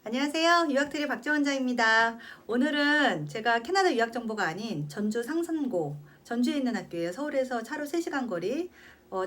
안녕하세요. 유학트리 박지원자입니다. 오늘은 제가 캐나다 유학 정보가 아닌 전주 상산고, 전주에 있는 학교예요. 서울에서 차로 3시간 거리,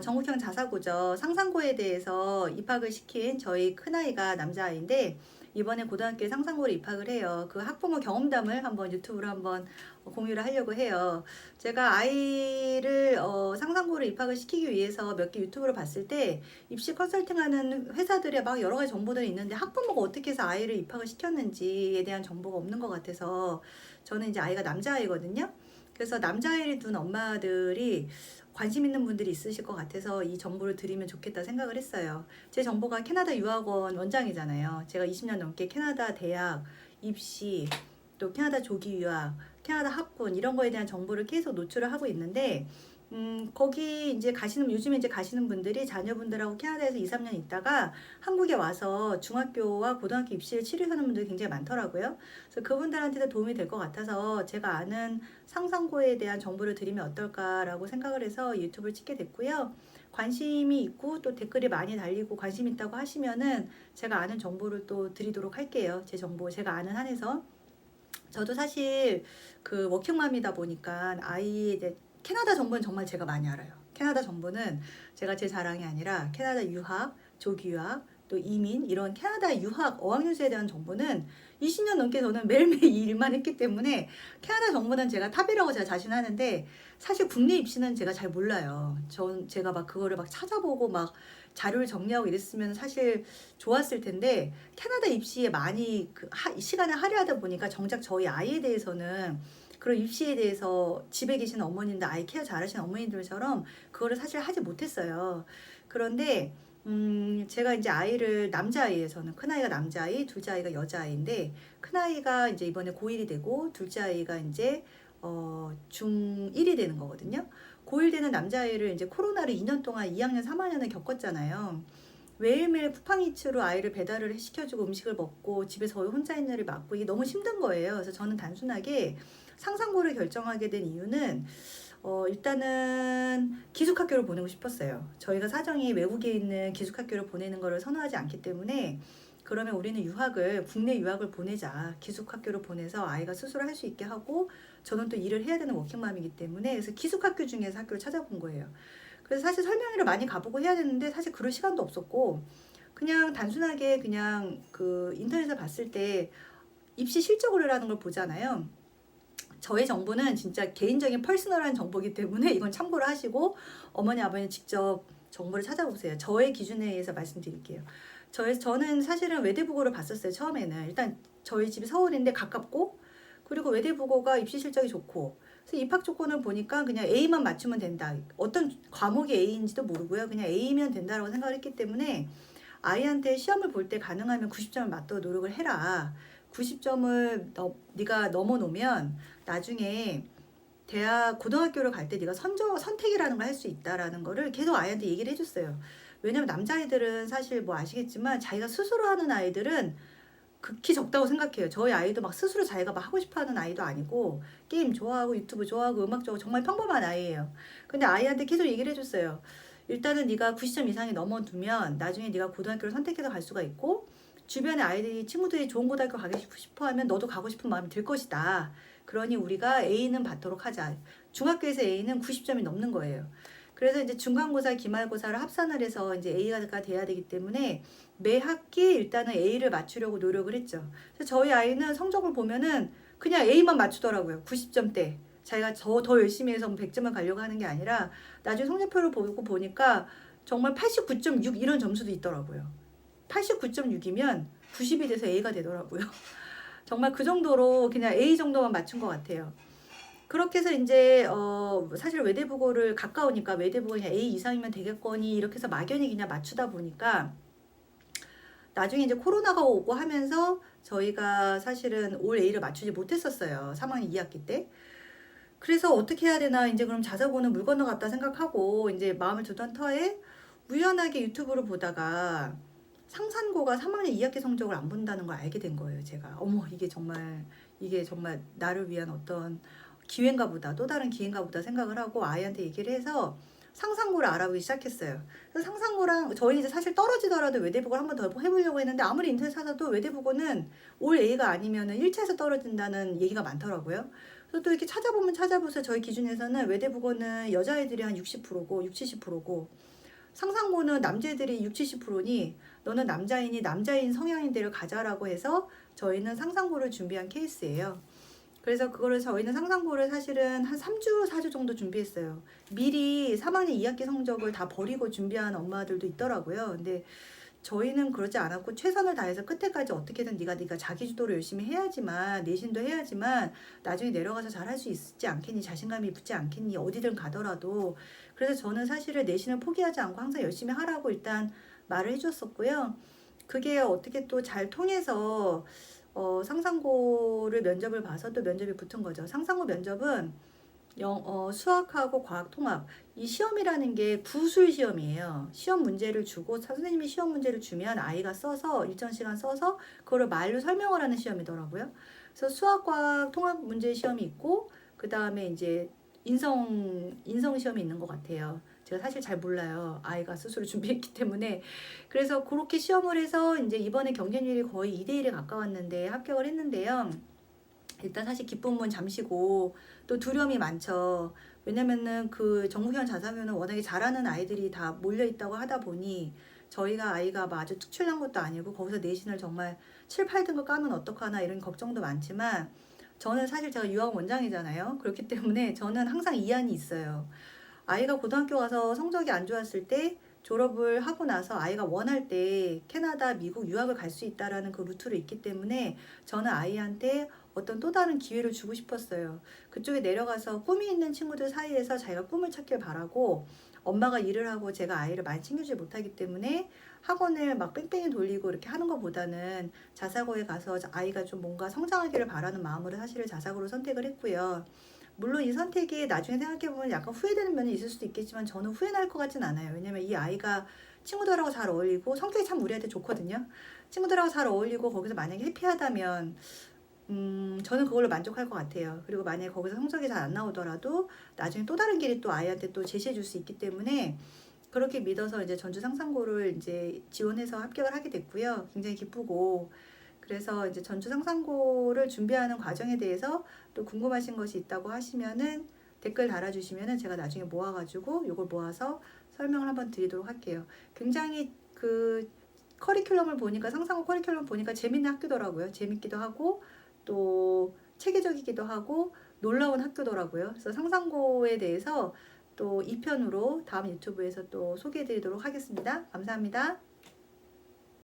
전국형 자사고죠. 상산고에 대해서 입학을 시킨 저희 큰아이가 남자아이인데 이번에 고등학교에 상산고를 입학을 해요. 그 학부모 경험담을 한번 유튜브로 한번 공유를 하려고 해요. 제가 아이를 상산고를 입학을 시키기 위해서 몇 개 유튜브를 봤을 때 입시 컨설팅하는 회사들의 막 여러 가지 정보들이 있는데 학부모가 어떻게 해서 아이를 입학을 시켰는지에 대한 정보가 없는 것 같아서 저는 이제 아이가 남자아이거든요. 그래서 남자아이를 둔 엄마들이 관심 있는 분들이 있으실 것 같아서 이 정보를 드리면 좋겠다 생각을 했어요. 제 정보가 캐나다 유학원 원장이잖아요. 제가 20년 넘게 캐나다 대학, 입시, 또 캐나다 조기 유학, 캐나다 학군 이런 거에 대한 정보를 계속 노출을 하고 있는데 거기 이제 요즘에 이제 가시는 분들이 자녀분들하고 캐나다에서 2, 3년 있다가 한국에 와서 중학교와 고등학교 입시를 치르하는 분들이 굉장히 많더라고요. 그래서 그분들한테도 도움이 될 것 같아서 제가 아는 상상고에 대한 정보를 드리면 어떨까라고 생각을 해서 유튜브를 찍게 됐고요. 관심이 있고 또 댓글이 많이 달리고 관심 있다고 하시면은 제가 아는 정보를 또 드리도록 할게요. 제 정보 제가 아는 한에서. 저도 사실 그 워킹맘이다 보니까 아이에 대해 캐나다 정보는 정말 제가 많이 알아요. 캐나다 정보는 제가 제 자랑이 아니라 캐나다 유학, 조기 유학, 또 이민 이런 캐나다 유학 어학연수에 대한 정보는 20년 넘게 저는 매일매일 이 일만 했기 때문에 캐나다 정보는 제가 탑이라고 제가 자신하는데 사실 국내 입시는 제가 잘 몰라요. 제가 막 그거를 막 찾아보고 막 자료를 정리하고 이랬으면 사실 좋았을 텐데 캐나다 입시에 많이 시간을 할애하다 보니까 정작 저희 아이에 대해서는 그런 입시에 대해서 집에 계시는 어머님들 아이 케어 잘하시는 어머님들처럼 그거를 사실 하지 못했어요. 그런데 제가 이제 아이를 남자아이예요. 저는 큰아이가 남자아이, 둘째 아이가 여자아이인데 큰아이가 이제 이번에 고1이 되고 둘째 아이가 이제 중1이 되는 거거든요. 고1 되는 남자아이를 이제 코로나를 2년 동안 2학년, 3학년을 겪었잖아요. 매일매일 쿠팡이츠로 아이를 배달을 시켜주고 음식을 먹고 집에서 거의 혼자 있는 일을 맡고 이게 너무 힘든 거예요. 그래서 저는 단순하게 상상고를 결정하게 된 이유는 일단은 기숙학교를 보내고 싶었어요. 저희가 사정이 외국에 있는 기숙학교를 보내는 것을 선호하지 않기 때문에 그러면 우리는 국내 유학을 보내자. 기숙학교를 보내서 아이가 스스로 할 수 있게 하고 저는 또 일을 해야 되는 워킹맘이기 때문에 그래서 기숙학교 중에서 학교를 찾아본 거예요. 그래서 사실 설명회를 많이 가보고 해야 되는데 사실 그럴 시간도 없었고 그냥 단순하게 그냥 그 인터넷에 봤을 때 입시 실적을라는 걸 보잖아요. 저의 정보는 진짜 개인적인 퍼스널한 정보이기 때문에 이건 참고를 하시고 어머니 아버님 직접 정보를 찾아보세요. 저의 기준에 의해서 말씀드릴게요. 저는 사실은 외대부고를 봤었어요. 처음에는 일단 저희 집이 서울인데 가깝고 그리고 외대부고가 입시 실적이 좋고 그래서 입학 조건을 보니까 그냥 A만 맞추면 된다. 어떤 과목이 A인지도 모르고요. 그냥 A면 된다라고 생각을 했기 때문에 아이한테 시험을 볼 때 가능하면 90점을 맞도록 노력을 해라. 90점을 네가 넘어놓으면 나중에 고등학교를 갈 때 네가 선택이라는 걸 할 수 있다라는 거를 계속 아이한테 얘기를 해줬어요. 왜냐면 남자아이들은 사실 뭐 아시겠지만 자기가 스스로 하는 아이들은 극히 적다고 생각해요. 저희 아이도 막 스스로 자기가 막 하고 싶어 하는 아이도 아니고 게임 좋아하고 유튜브 좋아하고 음악 좋아하고 정말 평범한 아이예요. 근데 아이한테 계속 얘기를 해줬어요. 일단은 네가 90점 이상이 넘어두면 나중에 네가 고등학교를 선택해서 갈 수가 있고 주변에 친구들이 좋은 고등학교 가고 싶어 하면 너도 가고 싶은 마음이 들 것이다. 그러니 우리가 A는 받도록 하자. 중학교에서 A는 90점이 넘는 거예요. 그래서 이제 중간고사, 기말고사를 합산을 해서 이제 A가 돼야 되기 때문에 매 학기 일단은 A를 맞추려고 노력을 했죠. 그래서 저희 아이는 성적을 보면은 그냥 A만 맞추더라고요. 90점대. 자기가 더 열심히 해서 100점을 가려고 하는 게 아니라 나중에 성적표를 보고 보니까 정말 89.6 이런 점수도 있더라고요. 89.6이면 90이 돼서 A가 되더라고요. 정말 그 정도로 그냥 A 정도만 맞춘 것 같아요. 그렇게 해서 이제 사실 외대부고를 가까우니까 외대부고 그냥 A 이상이면 되겠거니 이렇게 해서 막연히 그냥 맞추다 보니까 나중에 이제 코로나가 오고 하면서 저희가 사실은 올 A를 맞추지 못했었어요. 3학년 2학기 때. 그래서 어떻게 해야 되나 이제 그럼 자사고는 물 건너갔다 생각하고 이제 마음을 두던 터에 우연하게 유튜브를 보다가 상산고가 3학년 2학기 성적을 안 본다는 걸 알게 된 거예요. 제가 어머 이게 정말 나를 위한 어떤 기회인가 보다 또 다른 기회인가 보다 생각을 하고 아이한테 얘기를 해서 상상고를 알아보기 시작했어요. 그래서 상상고랑 저희 이제 사실 떨어지더라도 외대국어를 한 번 더 해보려고 했는데 아무리 인터넷 찾아도 외대국어는 올 A가 아니면은 1차에서 떨어진다는 얘기가 많더라고요. 그래서 또 이렇게 찾아보면 찾아보세요. 저희 기준에서는 외대국어는 여자애들이 한 60%고 6, 70%고 상상고는 남자애들이 6, 70%니 너는 남자이니 남자인 성향인대로 가자라고 해서 저희는 상상고를 준비한 케이스예요. 그래서 그거를 저희는 상상고를 사실은 한 3주, 4주 정도 준비했어요. 미리 3학년 2학기 성적을 다 버리고 준비한 엄마들도 있더라고요. 근데 저희는 그러지 않았고 최선을 다해서 끝에까지 어떻게든 네가 자기 주도를 열심히 해야지만 내신도 해야지만 나중에 내려가서 잘할 수 있지 않겠니? 자신감이 붙지 않겠니? 어디든 가더라도. 그래서 저는 사실은 내신을 포기하지 않고 항상 열심히 하라고 일단 말을 해줬었고요. 그게 어떻게 또 잘 통해서 상상고를 면접을 봐서 또 면접이 붙은 거죠. 상상고 면접은 수학하고 과학 통합 이 시험이라는 게 구술 시험이에요. 시험 문제를 주고 선생님이 시험 문제를 주면 아이가 써서 일정 시간 써서 그거를 말로 설명을 하는 시험이더라고요. 그래서 수학 과학 통합 문제 시험이 있고 그 다음에 이제 인성 시험이 있는 것 같아요. 제가 사실 잘 몰라요. 아이가 스스로 준비했기 때문에. 그래서 그렇게 시험을 해서 이제 이번에 경쟁률이 거의 2대1에 가까웠는데 합격을 했는데요. 일단 사실 기쁨은 잠시고 또 두려움이 많죠. 왜냐면은 그 정부형 자사고는 워낙에 잘하는 아이들이 다 몰려 있다고 하다 보니 저희가 아이가 뭐 아주 특출난 것도 아니고 거기서 내신을 정말 7, 8등급 까면 어떡하나 이런 걱정도 많지만 저는 사실 제가 유학 원장이잖아요. 그렇기 때문에 저는 항상 이안이 있어요. 아이가 고등학교 가서 성적이 안 좋았을 때 졸업을 하고 나서 아이가 원할 때 캐나다, 미국 유학을 갈 수 있다라는 그 루트로 있기 때문에 저는 아이한테 어떤 또 다른 기회를 주고 싶었어요. 그쪽에 내려가서 꿈이 있는 친구들 사이에서 자기가 꿈을 찾길 바라고 엄마가 일을 하고 제가 아이를 많이 챙겨주지 못하기 때문에 학원을 막 뺑뺑이 돌리고 이렇게 하는 것보다는 자사고에 가서 아이가 좀 뭔가 성장하기를 바라는 마음으로 사실을 자사고로 선택을 했고요. 물론 이 선택이 나중에 생각해보면 약간 후회되는 면이 있을 수도 있겠지만 저는 후회날 것 같진 않아요. 왜냐면 이 아이가 친구들하고 잘 어울리고 성격이 참 우리한테 좋거든요. 친구들하고 잘 어울리고 거기서 만약에 해피하다면 저는 그걸로 만족할 것 같아요. 그리고 만약에 거기서 성적이 잘 안 나오더라도 나중에 또 다른 길이 또 아이한테 또 제시해 줄 수 있기 때문에 그렇게 믿어서 이제 전주 상상고를 이제 지원해서 합격을 하게 됐고요. 굉장히 기쁘고 그래서 이제 전주 상상고를 준비하는 과정에 대해서 또 궁금하신 것이 있다고 하시면은 댓글 달아주시면은 제가 나중에 모아가지고 요걸 모아서 설명을 한번 드리도록 할게요. 굉장히 그 커리큘럼을 보니까 상상고 커리큘럼 보니까 재밌는 학교더라고요. 재밌기도 하고 또 체계적이기도 하고 놀라운 학교더라고요. 그래서 상상고에 대해서 또 2편으로 다음 유튜브에서 또 소개해 드리도록 하겠습니다. 감사합니다.